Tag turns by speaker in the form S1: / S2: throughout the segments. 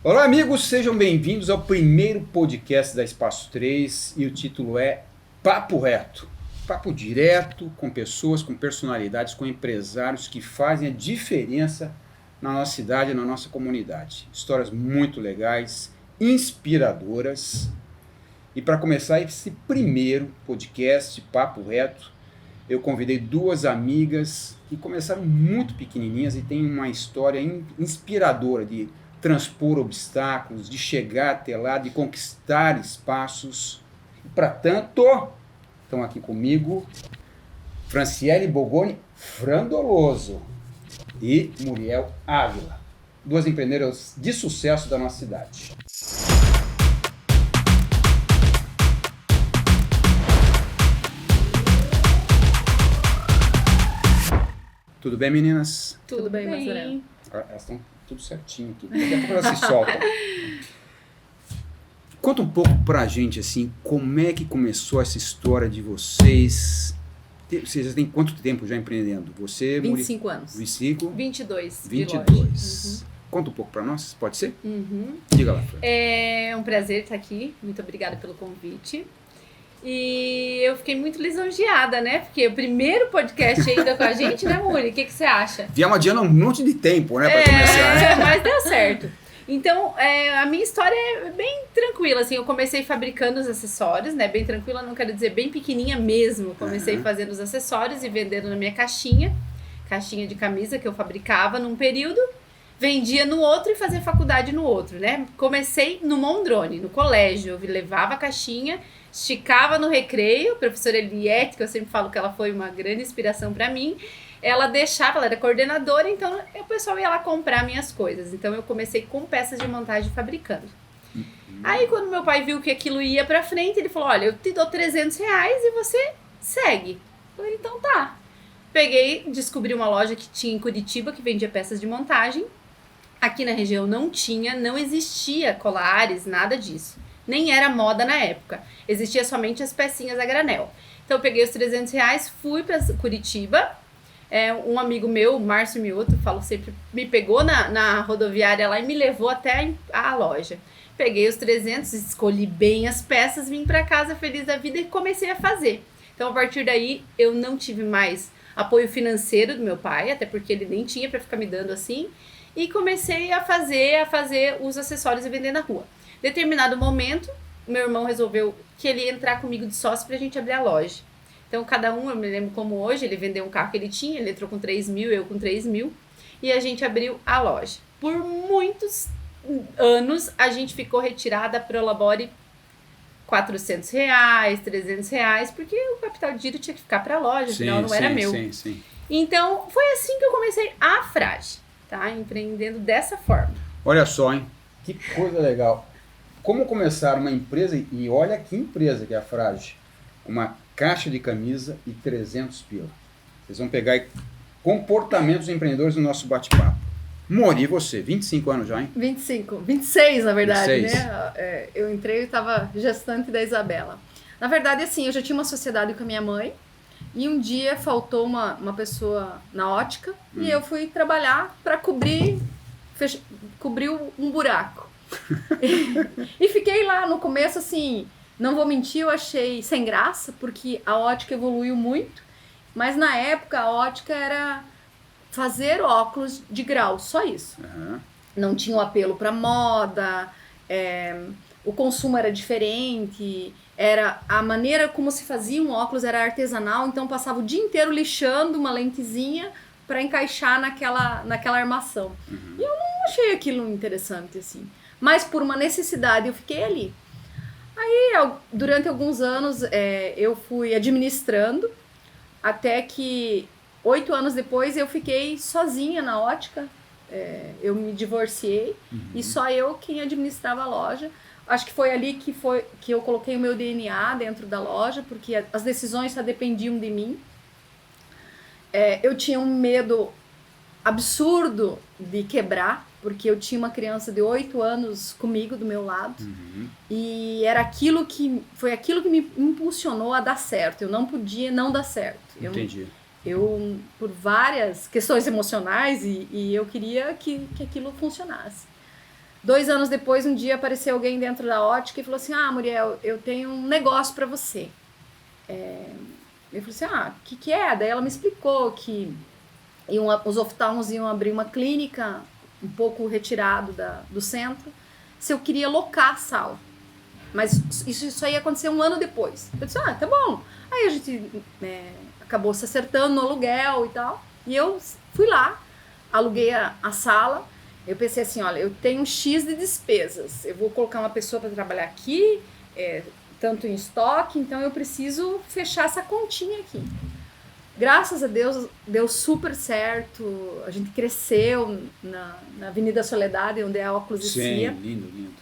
S1: Olá, amigos, sejam bem-vindos ao primeiro podcast da Espaço 3 e o título é Papo Reto. Papo direto com pessoas, com personalidades, com empresários que fazem a diferença na nossa cidade, na nossa comunidade. Histórias muito legais, inspiradoras. E para começar esse primeiro podcast, Papo Reto, eu convidei duas amigas que começaram muito pequenininhas e têm uma história inspiradora de transpor obstáculos, de chegar até lá, de conquistar espaços. E para tanto, estão aqui comigo Franciele Bogoni Frandoloso e Muriel Ávila, duas empreendedoras de sucesso da nossa cidade. Tudo bem, meninas?
S2: Tudo bem, Mazarela.
S1: Elas estão tudo certinho aqui. Daqui a pouco elas se soltam. Conta um pouco pra gente, assim, como é que começou essa história de vocês. Vocês já têm quanto tempo já empreendendo? Você,
S2: 25 anos.
S1: 25?
S2: 22.
S1: 22. Conta um pouco pra nós, pode ser? Diga lá, Fran.
S2: É um prazer estar aqui. Muito obrigada pelo convite. E eu fiquei muito lisonjeada, né? Porque o primeiro podcast ainda com a gente, né, Muri? O que você acha?
S1: Viemos adiando um monte de tempo, né, pra começar. Né?
S2: Mas deu certo. Então, a minha história é bem tranquila, assim, eu comecei fabricando os acessórios, né, bem tranquila, não quero dizer bem pequenininha mesmo, comecei fazendo os acessórios e vendendo na minha caixinha de camisa que eu fabricava num período, vendia no outro e fazia faculdade no outro, né, comecei no Mondrone, no colégio, eu levava a caixinha, esticava no recreio, a professora Eliette, que eu sempre falo que ela foi uma grande inspiração para mim, ela deixava, ela era coordenadora, então o pessoal ia lá comprar minhas coisas. Então eu comecei com peças de montagem fabricando. Aí quando meu pai viu que aquilo ia pra frente, ele falou, olha, eu te dou R$300 e você segue. Eu falei, então tá. Peguei, descobri uma loja que tinha em Curitiba, que vendia peças de montagem. Aqui na região não tinha, não existia colares, nada disso. Nem era moda na época. Existia somente as pecinhas a granel. Então eu peguei os R$300, fui pra Curitiba. Um amigo meu, Márcio Mioto, falo sempre, me pegou na rodoviária lá e me levou até a loja. Peguei os 300, escolhi bem as peças, vim para casa feliz da vida e comecei a fazer. Então, a partir daí, eu não tive mais apoio financeiro do meu pai, até porque ele nem tinha para ficar me dando assim. E comecei a fazer os acessórios e vender na rua. Determinado momento, meu irmão resolveu que ele ia entrar comigo de sócio pra gente abrir a loja. Então, cada um, eu me lembro como hoje, ele vendeu um carro que ele tinha, ele entrou com 3 mil, eu com 3 mil, e a gente abriu a loja. Por muitos anos, a gente ficou retirada para o Labore R$400, R$300, porque o capital de giro tinha que ficar para a loja, afinal não era meu.
S1: Sim.
S2: Então, foi assim que eu comecei a Frade, tá? Empreendendo dessa forma.
S1: Olha só, hein? Que coisa legal. Como começar uma empresa, e olha que empresa que é a Frade, uma caixa de camisa e 300 pila. Vocês vão pegar aí comportamentos empreendedores no nosso bate-papo. Mori, você, 25 anos já, hein?
S2: 26 na verdade,
S1: 26.
S2: né? Eu entrei e estava gestante da Isabela. Na verdade, assim, eu já tinha uma sociedade com a minha mãe e um dia faltou uma pessoa na ótica e eu fui trabalhar para cobrir um buraco. E fiquei lá no começo, assim, não vou mentir, eu achei sem graça, porque a ótica evoluiu muito, mas na época a ótica era fazer óculos de grau, só isso. Não tinha o apelo para moda, o consumo era diferente, era a maneira como se fazia um óculos era artesanal, então passava o dia inteiro lixando uma lentezinha para encaixar naquela armação. E eu não achei aquilo interessante, assim. Mas por uma necessidade eu fiquei ali. Aí, durante alguns anos, eu fui administrando, até que 8 anos depois eu fiquei sozinha na ótica. Eu me divorciei e só eu quem administrava a loja. Acho que foi ali que eu coloquei o meu DNA dentro da loja, porque as decisões só dependiam de mim. Eu tinha um medo absurdo de quebrar, porque eu tinha uma criança de 8 anos comigo, do meu lado, e foi aquilo que me impulsionou a dar certo. Eu não podia não dar certo.
S1: Entendi.
S2: Eu por várias questões emocionais, e eu queria que aquilo funcionasse.
S3: 2 anos depois, um dia apareceu alguém dentro da ótica e falou assim, Muriel, eu tenho um negócio para você. Eu falei assim, o que é? Daí ela me explicou que os oftalmos iam abrir uma clínica um pouco retirado do centro, se eu queria locar a sala. Mas isso aí ia acontecer 1 ano depois. Eu disse, tá bom. Aí a gente acabou se acertando no aluguel e tal. E eu fui lá, aluguei a sala. Eu pensei assim, olha, eu tenho um X de despesas. Eu vou colocar uma pessoa para trabalhar aqui, tanto em estoque, então eu preciso fechar essa continha aqui. Graças a Deus, deu super certo. A gente cresceu na Avenida Soledade, onde é a óculos
S1: Sim,
S3: Cia.
S1: lindo.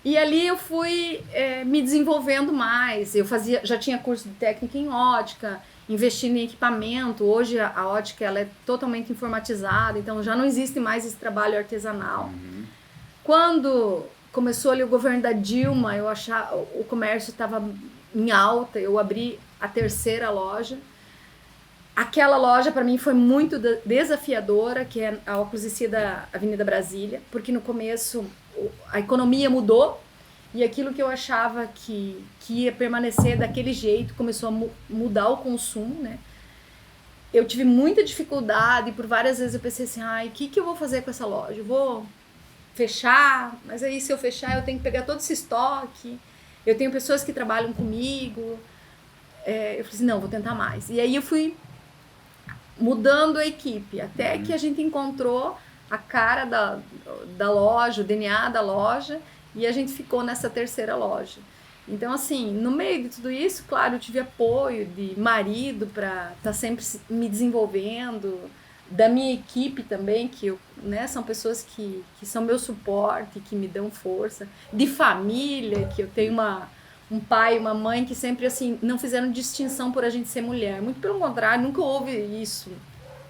S3: E ali eu fui me desenvolvendo mais. Eu já tinha curso de técnica em ótica, investindo em equipamento. Hoje a ótica ela é totalmente informatizada, então já não existe mais esse trabalho artesanal. Quando começou ali o governo da Dilma, eu achava o comércio estava em alta, eu abri a 3ª loja. Aquela loja para mim foi muito desafiadora, que é a óculos Cia da Avenida Brasília, porque no começo a economia mudou e aquilo que eu achava que ia permanecer daquele jeito começou a mudar o consumo, né? Eu tive muita dificuldade e por várias vezes eu pensei assim, o que eu vou fazer com essa loja? Eu vou fechar, mas aí se eu fechar eu tenho que pegar todo esse estoque, eu tenho pessoas que trabalham comigo. Eu falei assim, não, vou tentar mais. E aí eu fui mudando a equipe, até que a gente encontrou a cara da loja, o DNA da loja, e a gente ficou nessa 3ª loja. Então, assim, no meio de tudo isso, claro, eu tive apoio de marido para estar sempre me desenvolvendo, da minha equipe também, que são pessoas que são meu suporte, que me dão força, de família, que eu tenho um pai e uma mãe que sempre, assim, não fizeram distinção por a gente ser mulher. Muito pelo contrário, nunca houve isso.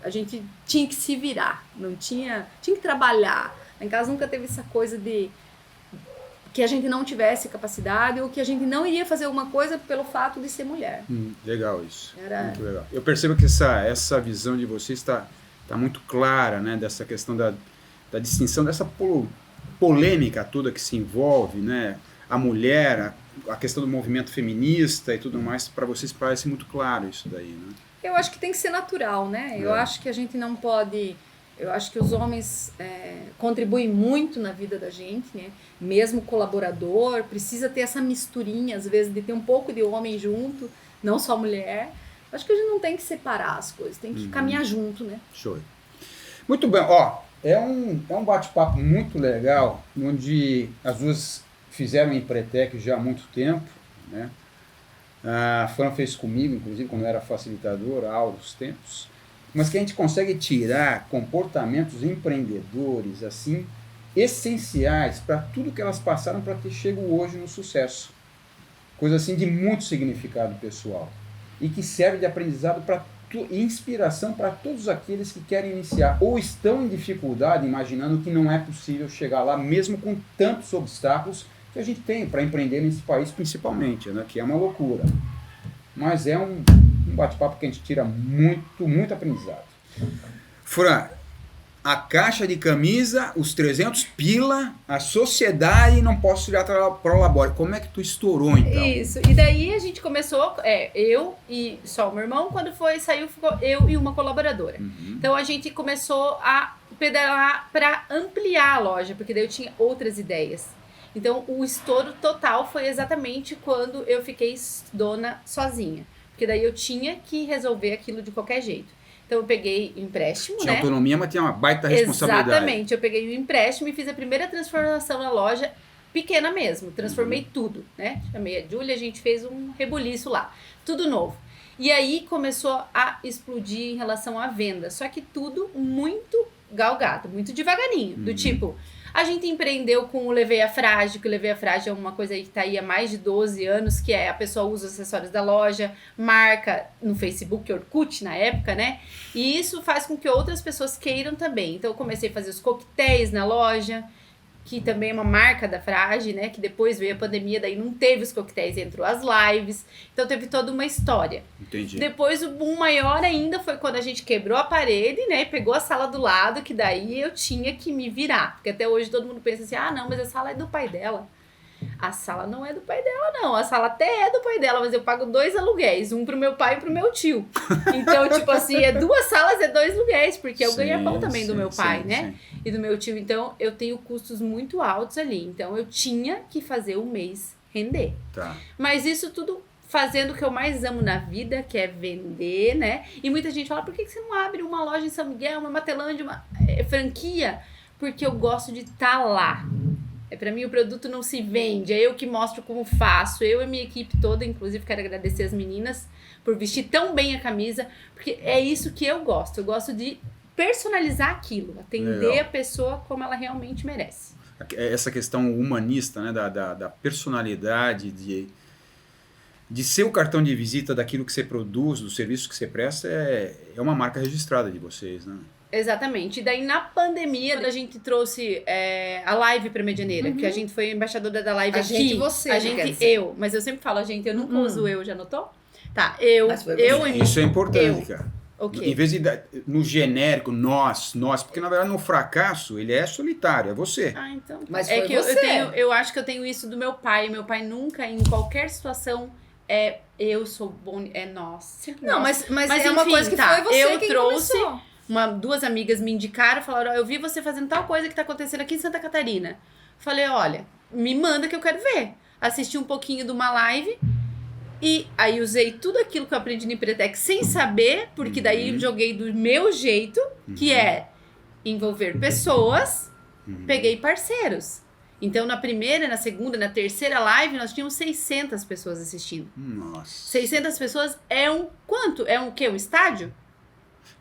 S3: A gente tinha que se virar, tinha que trabalhar. Em casa nunca teve essa coisa de que a gente não tivesse capacidade ou que a gente não iria fazer alguma coisa pelo fato de ser mulher.
S1: Legal isso. Muito legal. Eu percebo que essa visão de vocês está muito clara, né? Dessa questão da distinção, dessa polêmica toda que se envolve, né? A mulher, a questão do movimento feminista e tudo mais, para vocês parece muito claro isso daí, né?
S3: Eu acho que tem que ser natural, né? Eu acho que a gente não pode... Eu acho que os homens contribuem muito na vida da gente, né? Mesmo colaborador, precisa ter essa misturinha, às vezes, de ter um pouco de homem junto, não só mulher. Acho que a gente não tem que separar as coisas, tem que caminhar junto, né?
S1: Show. Muito bem, é um bate-papo muito legal, onde as duas fizeram Empretec já há muito tempo, né? A Fran fez comigo, inclusive, quando eu era facilitador, há alguns tempos, mas que a gente consegue tirar comportamentos empreendedores, assim, essenciais para tudo que elas passaram para ter chego hoje no sucesso. Coisa assim de muito significado pessoal e que serve de aprendizado e inspiração para todos aqueles que querem iniciar ou estão em dificuldade, imaginando que não é possível chegar lá, mesmo com tantos obstáculos que a gente tem para empreender nesse país, principalmente, né? Que é uma loucura. Mas é um bate-papo que a gente tira muito aprendizado. Fran, a caixa de camisa, os 300 pila, a sociedade, não posso tirar para o labore. Como é que tu estourou, então?
S2: Isso, e daí a gente começou, eu e só o meu irmão, quando saiu, ficou eu e uma colaboradora. Então a gente começou a pedalar para ampliar a loja, porque daí eu tinha outras ideias. Então o estouro total foi exatamente quando eu fiquei dona sozinha. Porque daí eu tinha que resolver aquilo de qualquer jeito. Então eu peguei o empréstimo,
S1: tinha autonomia, mas tinha uma baita responsabilidade.
S2: Exatamente, eu peguei o empréstimo e fiz a primeira transformação na loja, pequena mesmo, transformei tudo, né? Chamei a Júlia, a gente fez um rebuliço lá, tudo novo. E aí começou a explodir em relação à venda, só que tudo muito galgado, muito devagarinho, do tipo... A gente empreendeu com o Levei a Frágil, que o Levei a Frágil é uma coisa aí que tá aí há mais de 12 anos, que é a pessoa usa os acessórios da loja, marca no Facebook, Orkut na época, né? E isso faz com que outras pessoas queiram também. Então eu comecei a fazer os coquetéis na loja, que também é uma marca da Frade, né? Que depois veio a pandemia, daí não teve os coquetéis, entrou as lives. Então teve toda uma história.
S1: Entendi.
S2: Depois o boom maior ainda foi quando a gente quebrou a parede, né? E pegou a sala do lado, que daí eu tinha que me virar. Porque até hoje todo mundo pensa assim, não, mas a sala é do pai dela. A sala não é do pai dela, não. A sala até é do pai dela, mas eu pago 2 aluguéis. Um pro meu pai e pro meu tio. Então, tipo assim, 2 salas, 2 aluguéis. Porque eu ganho pão também do meu pai, né? Sim. E do meu tio. Então, eu tenho custos muito altos ali. Então, eu tinha que fazer o mês render.
S1: Tá.
S2: Mas isso tudo fazendo o que eu mais amo na vida, que é vender, né? E muita gente fala, por que você não abre uma loja em São Miguel, uma Matelândia, uma franquia? Porque eu gosto de estar lá. Pra mim o produto não se vende, é eu que mostro como faço, eu e a minha equipe toda, inclusive quero agradecer as meninas por vestir tão bem a camisa, porque é isso que eu gosto de personalizar aquilo, atender
S1: Legal.
S2: a pessoa como ela realmente merece.
S1: Essa questão humanista, né, da personalidade, de ser o cartão de visita daquilo que você produz, do serviço que você presta, é uma marca registrada de vocês, né?
S2: Exatamente. E daí, na pandemia, quando a gente trouxe a live pra Medianeira, que a gente foi embaixadora da live aqui.
S3: Gente, você,
S2: a gente, eu. Mas eu sempre falo a gente, eu nunca uso eu, já notou? Tá, eu.
S1: Isso é importante, cara.
S2: Okay.
S1: Em vez de no genérico, nós, porque na verdade no fracasso ele é solitário, é você.
S2: Então.
S3: Mas
S2: é
S3: foi
S2: que
S3: você.
S2: Eu acho que eu tenho isso do meu pai. Meu pai nunca, em qualquer situação, eu sou bom, nós.
S3: Não, mas
S2: enfim,
S3: é uma coisa que foi você
S2: eu
S3: quem
S2: trouxe.
S3: começou.
S2: 2 amigas me indicaram, falaram, eu vi você fazendo tal coisa que tá acontecendo aqui em Santa Catarina. Falei, olha, me manda que eu quero ver. Assisti um pouquinho de uma live e aí usei tudo aquilo que eu aprendi no Empretec sem saber, porque daí joguei do meu jeito, que é envolver pessoas, peguei parceiros. Então, na primeira, na segunda, na terceira live, nós tínhamos 600 pessoas assistindo.
S1: Nossa.
S2: 600 pessoas é um quanto? É um quê? Um estádio?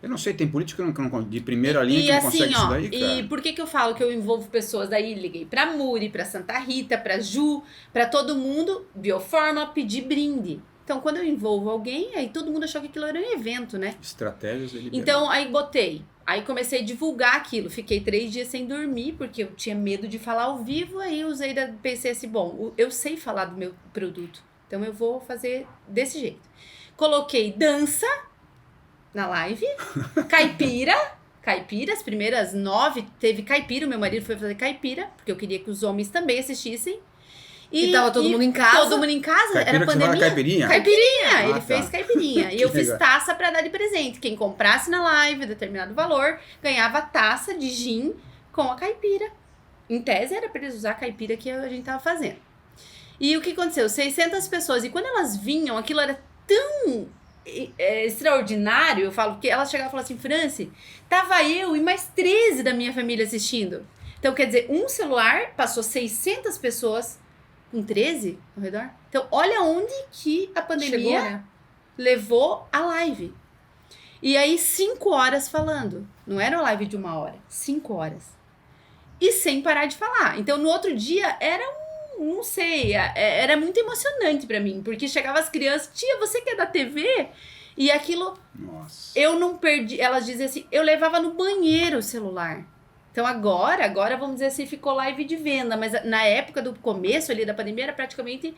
S1: Eu não sei, tem político que não, de primeira linha que não
S2: assim,
S1: consegue isso daí, cara.
S2: E por que eu falo que eu envolvo pessoas? Daí liguei pra Muri, pra Santa Rita, pra Ju, pra todo mundo, Bioforma, pedir brinde. Então, quando eu envolvo alguém, aí todo mundo achou que aquilo era um evento, né?
S1: Estratégias deliberadas.
S2: Então, aí botei. Aí comecei a divulgar aquilo. Fiquei 3 dias sem dormir, porque eu tinha medo de falar ao vivo. Aí usei pensei assim, bom, eu sei falar do meu produto. Então, eu vou fazer desse jeito. Coloquei dança na live, caipira, as primeiras 9 teve caipira, o meu marido foi fazer caipira, porque eu queria que os homens também assistissem.
S3: E tava todo mundo em casa?
S2: Todo mundo em casa,
S1: Caipira,
S2: era pandemia.
S1: Que você fala caipirinha?
S2: Caipirinha, ele
S1: tá.
S2: fez caipirinha. E eu fiz taça pra dar de presente. Quem comprasse na live, determinado valor, ganhava taça de gin com a caipira. Em tese era pra eles usar a caipira que a gente tava fazendo. E o que aconteceu? 600 pessoas. E quando elas vinham, aquilo era tão extraordinário, eu falo, que elas chegavam e falavam assim, Franci, tava eu e mais 13 da minha família assistindo. Então, quer dizer, um celular passou 600 pessoas com 13 ao redor. Então, olha onde que a pandemia
S3: chegou, né?
S2: levou a live. E aí, 5 horas falando. Não era uma live de 1 hora, 5 horas. E sem parar de falar. Então, no outro dia, era não sei, era muito emocionante pra mim, porque chegava as crianças, tia, você que é da TV? E aquilo,
S1: nossa,
S2: eu não perdi, elas dizem assim, eu levava no banheiro o celular. Então agora vamos dizer assim, ficou live de venda, mas na época do começo ali da pandemia era praticamente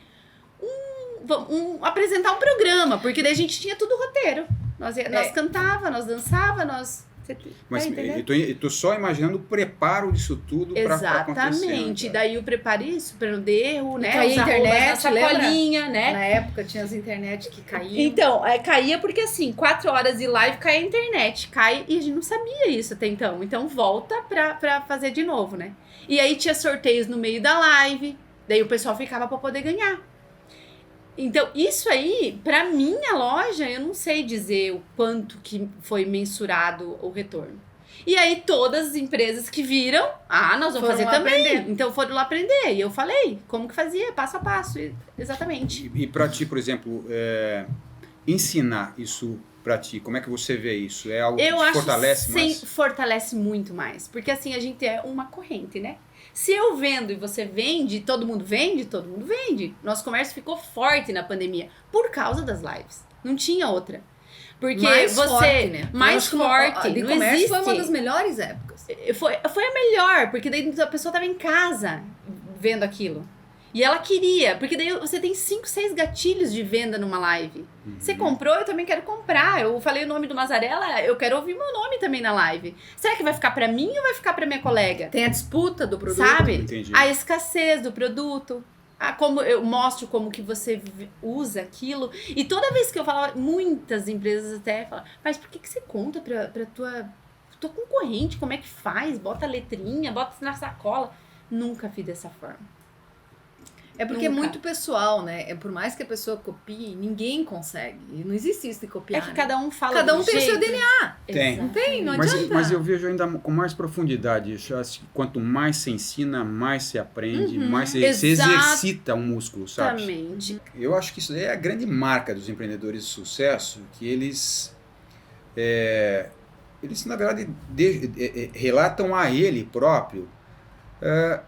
S2: apresentar um programa, porque daí a gente tinha tudo roteiro. Nós cantava, nós dançava, nós...
S1: Mas eu tô só imaginando o preparo disso tudo para acontecer.
S2: Exatamente. Daí eu preparo isso para não ter erro, né?
S3: Caía a internet,
S2: sacolinha, né?
S3: Na época tinha as internet que caíam.
S2: Então, caía porque assim, 4 horas de live cai a internet. Cai e a gente não sabia isso até então. Então volta pra fazer de novo, né? E aí tinha sorteios no meio da live. Daí o pessoal ficava para poder ganhar. Então, isso aí, pra minha loja, eu não sei dizer o quanto que foi mensurado o retorno. E aí, todas as empresas que viram, nós vamos fazer também. Aprender. Então, foram lá aprender. E eu falei, como que fazia? Passo a passo. Exatamente.
S1: E pra ti, por exemplo, ensinar isso pra ti, como é que você vê isso? É algo que te fortalece mais?
S2: Fortalece muito mais. Porque assim, a gente é uma corrente, né? Se eu vendo e você vende, todo mundo vende. Nosso comércio ficou forte na pandemia por causa das lives. Não tinha outra. Porque
S3: mais
S2: você...
S3: forte, né?
S2: Mais forte.
S3: O comércio foi uma das melhores épocas.
S2: foi a melhor, porque daí a pessoa tava em casa vendo aquilo. E ela queria, porque daí você tem 5, 6 gatilhos de venda numa live. Você comprou, eu também quero comprar. Eu falei o nome do Mazarella, eu quero ouvir meu nome também na live. Será que vai ficar pra mim ou vai ficar pra minha colega?
S3: Tem a disputa do produto.
S2: Sabe?
S1: Entendi.
S2: A escassez do produto. Como eu mostro como que você usa aquilo. E toda vez que eu falava, muitas empresas até falam, mas por que você conta pra tua concorrente? Como é que faz? Bota a letrinha, bota na sacola. Nunca fiz dessa forma.
S3: É porque é
S2: Nunca.
S3: muito pessoal, né? Por mais que a pessoa copie, ninguém consegue. Não existe isso de copiar.
S2: É que
S3: né?
S2: cada um fala
S3: Cada um
S2: do
S3: tem o seu
S2: jeito.
S3: DNA.
S1: Tem.
S3: Não tem, não
S1: Mas,
S3: adianta.
S1: mas eu vejo ainda com mais profundidade. Eu acho que quanto mais você ensina, mais você aprende, mais você exercita o músculo, sabe?
S2: Exatamente.
S1: Eu acho que isso é a grande marca dos empreendedores de sucesso, que eles na verdade, relatam a ele próprio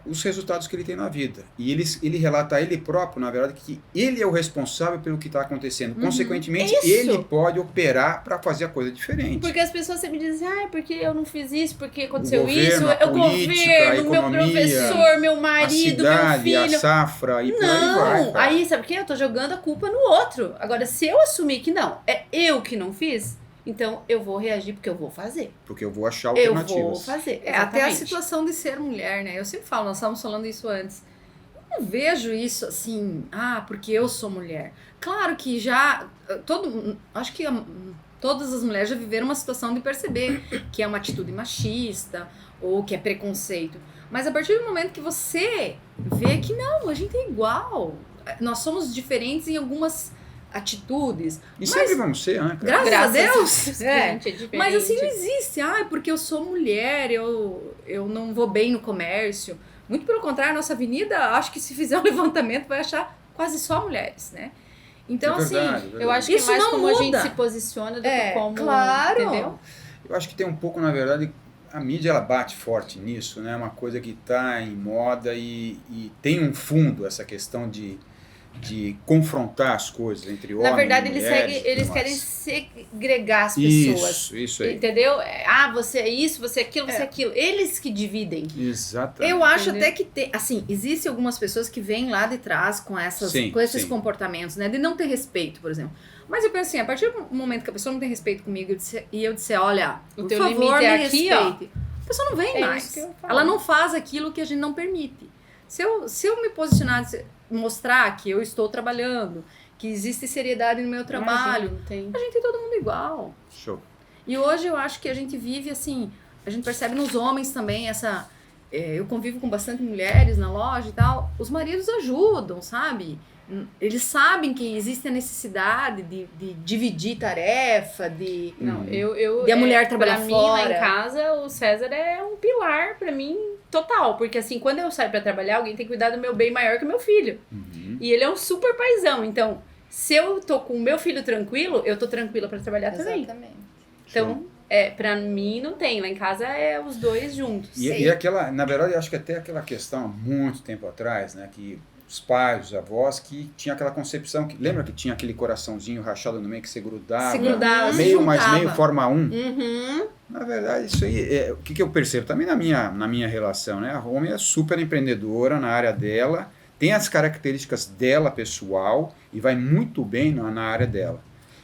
S1: os resultados que ele tem na vida. E ele relata a ele próprio, na verdade, que ele é o responsável pelo que está acontecendo. Consequentemente,
S2: Isso.
S1: ele pode operar para fazer a coisa diferente.
S2: Porque as pessoas sempre dizem, porque eu não fiz isso, porque aconteceu
S1: O governo,
S2: isso,
S1: a
S2: o
S1: política, a
S2: governo, meu
S1: economia,
S2: professor, meu
S1: A
S2: marido,
S1: cidade,
S2: meu
S1: a
S2: filho.
S1: safra e por aí
S2: Não,
S1: vai. cara.
S2: aí sabe o que? Eu tô jogando a culpa no outro. Agora, se eu assumir que não, é eu que não fiz, então eu vou reagir porque eu vou fazer.
S1: Porque eu vou achar
S2: Eu
S1: alternativas.
S2: vou fazer.
S3: É, até a
S2: exatamente.
S3: situação de ser mulher, né? Eu sempre falo, nós estávamos falando isso antes. Eu não vejo isso assim, porque eu sou mulher. Claro que já, acho que todas as mulheres já viveram uma situação de perceber que é uma atitude machista ou que é preconceito. Mas a partir do momento que você vê que não, a gente é igual. Nós somos diferentes em algumas atitudes.
S1: E sempre vamos ser, né, cara?
S3: Graças a Deus. É.
S2: Gente, é diferente.
S3: Mas assim, não existe. Porque eu sou mulher, eu não vou bem no comércio. Muito pelo contrário, a nossa avenida, acho que se fizer um levantamento, vai achar quase só mulheres, né? Então,
S1: Verdade.
S2: eu acho que
S3: Isso
S2: é mais
S3: não
S2: como a gente
S3: muda.
S2: se posiciona do que
S3: É,
S2: como...
S3: claro.
S2: Entendeu?
S1: Eu acho que tem um pouco, na verdade, a mídia ela bate forte nisso, né? Uma coisa que está em moda e tem um fundo essa questão de confrontar as coisas entre homens
S2: Na verdade,
S1: e
S2: eles
S1: mulheres.
S2: querem segregar as pessoas.
S1: Isso aí.
S2: Entendeu? Você é isso, você é aquilo, você é aquilo. Eles que dividem.
S1: Exatamente.
S3: eu acho
S2: Entendeu?
S3: até que tem, assim, existem algumas pessoas que vêm lá de trás com
S1: Sim,
S3: com esses
S1: sim.
S3: comportamentos, né? De não ter respeito, por exemplo. Mas eu penso assim, a partir do momento que a pessoa não tem respeito comigo e eu disser, olha,
S2: O
S3: por
S2: teu
S3: favor,
S2: limite é
S3: me
S2: aqui,
S3: respeite. A pessoa não vem
S2: É
S3: mais.
S2: isso que eu falo.
S3: Ela não faz aquilo que a gente não permite. Se eu me posicionar, mostrar que eu estou trabalhando, que existe seriedade no meu trabalho,
S2: Imagina, tem.
S3: a gente é todo mundo igual.
S1: Show.
S3: E hoje eu acho que a gente vive assim, a gente percebe nos homens também essa... eu convivo com bastante mulheres na loja e tal, os maridos ajudam, sabe? Eles sabem que existe a necessidade de dividir tarefa, de...
S2: Não,
S3: E a mulher trabalhar
S2: pra mim, lá
S3: fora.
S2: em casa, o César é um pilar pra mim total. Porque assim, quando eu saio pra trabalhar, alguém tem que cuidar do meu bem maior que o meu filho.
S1: Uhum.
S2: E ele é um super paizão. Então, se eu tô com o meu filho tranquilo, eu tô tranquila pra trabalhar também.
S3: Exatamente.
S2: Então, pra mim não tem. Lá em casa é os dois juntos.
S1: E aquela, na verdade, eu acho que até aquela questão há muito tempo atrás, né, que os pais, os avós, que tinha aquela concepção, que lembra que tinha aquele coraçãozinho rachado no meio que se grudava?
S3: Se grudava, se
S1: meio mais
S3: juntava.
S1: meio forma 1.
S2: Uhum.
S1: Na verdade, isso aí, o que eu percebo também na minha relação, né? A Romy é super empreendedora na área dela, tem as características dela pessoal e vai muito bem na área dela.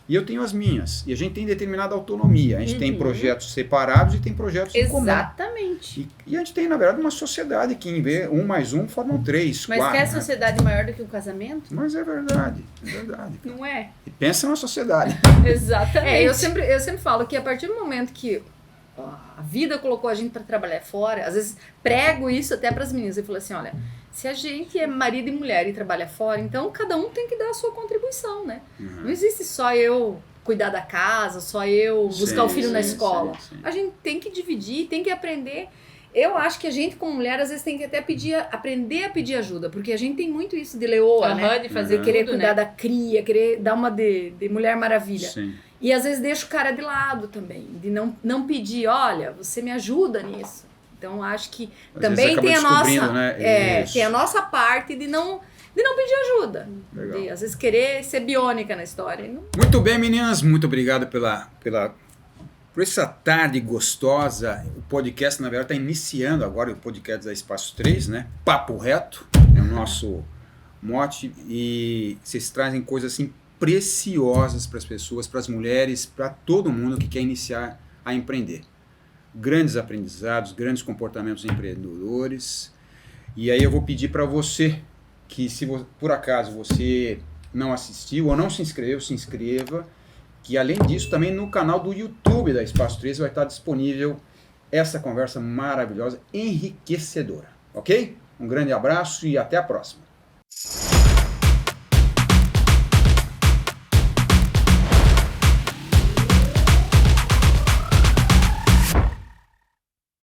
S1: E eu tenho as minhas. E a gente tem determinada autonomia. A gente tem projetos separados e tem projetos em comum.
S2: Exatamente.
S1: E a gente tem, na verdade, uma sociedade que em vez 1 mais 1 formam 3,
S2: Mas
S1: 4.
S2: quer
S1: né?
S2: sociedade maior do que um casamento?
S1: Mas é verdade, é verdade.
S2: Não é?
S1: E pensa na sociedade.
S2: Exatamente.
S3: Eu sempre falo que a partir do momento que a vida colocou a gente para trabalhar fora, às vezes prego isso até para as meninas. Eu falo assim, olha, se a gente é marido e mulher e trabalha fora, então cada um tem que dar a sua contribuição, né? Não existe só eu cuidar da casa, só eu buscar o filho na escola.
S1: Sim.
S3: A gente tem que dividir, tem que aprender. Eu acho que a gente, como mulher, às vezes tem que até aprender a pedir ajuda, porque a gente tem muito isso de leoa, né?
S2: De fazer
S3: Querer
S2: tudo,
S3: cuidar
S2: né?
S3: da cria, querer dar uma de Mulher Maravilha.
S1: Sim.
S3: E às vezes deixa o cara de lado também, de não pedir, olha, você me ajuda nisso. Então acho que
S1: Às
S3: também
S1: vezes
S3: tem a
S1: acaba
S3: nossa,
S1: descobrindo, né? Isso.
S3: tem a nossa parte de não pedir ajuda.
S1: Legal.
S3: De às vezes querer ser biônica na história. E não...
S1: Muito bem, meninas. Muito obrigado pela Por essa tarde gostosa, o podcast, na verdade, está iniciando agora o podcast da Espaço 3, né? Papo Reto é o nosso mote e vocês trazem coisas assim preciosas para as pessoas, para as mulheres, para todo mundo que quer iniciar a empreender. Grandes aprendizados, grandes comportamentos empreendedores. E aí eu vou pedir para você que, se por acaso você não assistiu ou não se inscreveu, se inscreva. Que além disso, também no canal do YouTube da Espaço 3 vai estar disponível essa conversa maravilhosa, enriquecedora. Ok? Um grande abraço e até a próxima.